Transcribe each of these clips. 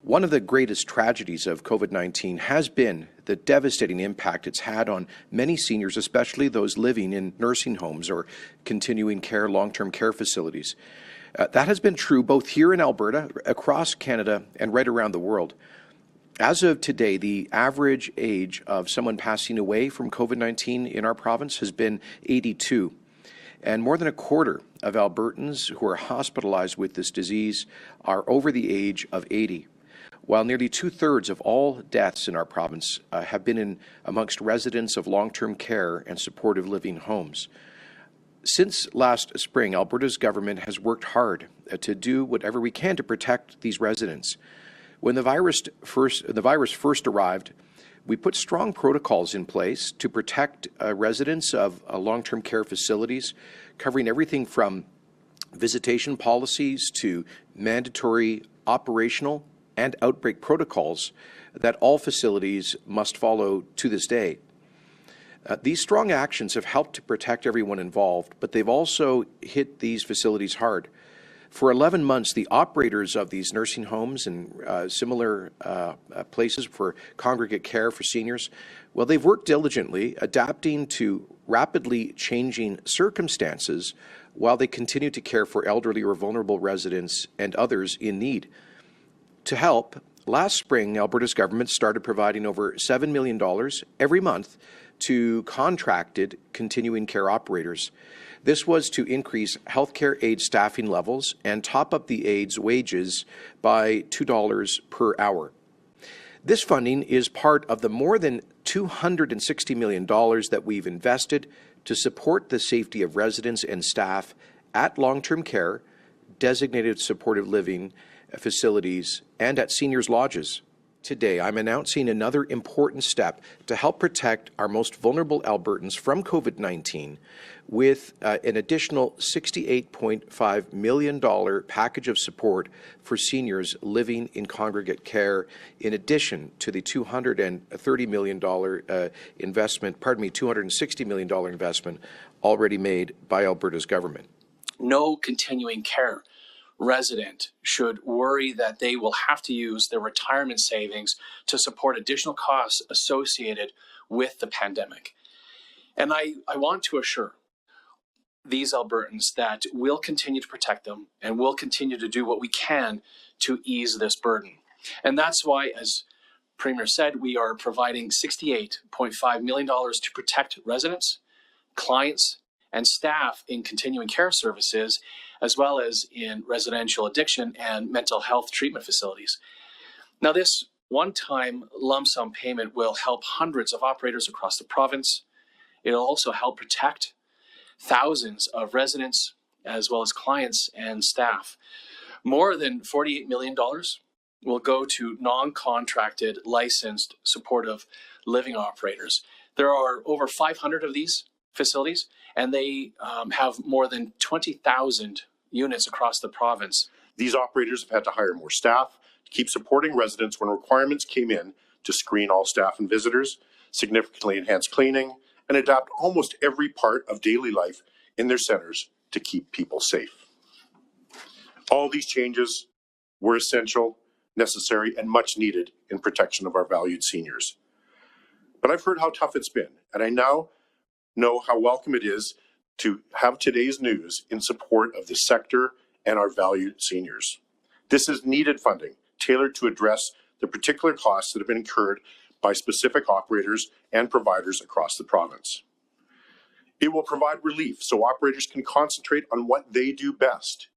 One of the greatest tragedies of COVID-19 has been the devastating impact it's had on many seniors, especially those living in nursing homes or continuing care, long-term care facilities. That has been true both here in Alberta, across Canada, and right around the world. As of today, the average age of someone passing away from COVID-19 in our province has been 82. And more than a quarter of Albertans who are hospitalized with this disease are over the age of 80. While nearly two-thirds of all deaths in our province have been amongst residents of long-term care and supportive living homes. Since last spring, Alberta's government has worked hard to do whatever we can to protect these residents. When the virus first arrived, we put strong protocols in place to protect residents of long-term care facilities, covering everything from visitation policies to mandatory operational and outbreak protocols that all facilities must follow to this day. These strong actions have helped to protect everyone involved, but they've also hit these facilities hard. For 11 months, the operators of these nursing homes and similar places for congregate care for seniors, well, they've worked diligently, adapting to rapidly changing circumstances while they continue to care for elderly or vulnerable residents and others in need. To help, last spring, Alberta's government started providing over $7 million every month to contracted continuing care operators. This was to increase healthcare aid staffing levels and top up the aides' wages by $2 per hour. This funding is part of the more than $260 million that we've invested to support the safety of residents and staff at long-term care, designated supportive living facilities, and at seniors' lodges. Today, I'm announcing another important step to help protect our most vulnerable Albertans from COVID-19 with an additional $68.5 million package of support for seniors living in congregate care, in addition to the $260 million investment already made by Alberta's government. No continuing care resident should worry that they will have to use their retirement savings to support additional costs associated with the pandemic. And I want to assure these Albertans that we'll continue to protect them and we'll continue to do what we can to ease this burden. And that's why, as Premier said, we are providing $68.5 million to protect residents, clients, and staff in continuing care services, as well as in residential addiction and mental health treatment facilities. Now, this one-time lump sum payment will help hundreds of operators across the province. It'll also help protect thousands of residents, as well as clients and staff. More than $48 million will go to non-contracted, licensed, supportive living operators. There are over 500 of these facilities, and they have more than 20,000 units across the province. These operators have had to hire more staff to keep supporting residents when requirements came in to screen all staff and visitors, significantly enhance cleaning, and adapt almost every part of daily life in their centers to keep people safe. All these changes were essential, necessary, and much needed in protection of our valued seniors. But I've heard how tough it's been, and I now know how welcome it is to have today's news in support of the sector and our valued seniors. This is needed funding tailored to address the particular costs that have been incurred by specific operators and providers across the province. It will provide relief so operators can concentrate on what they do best,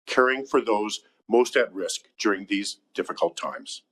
caring for those most at risk during these difficult times.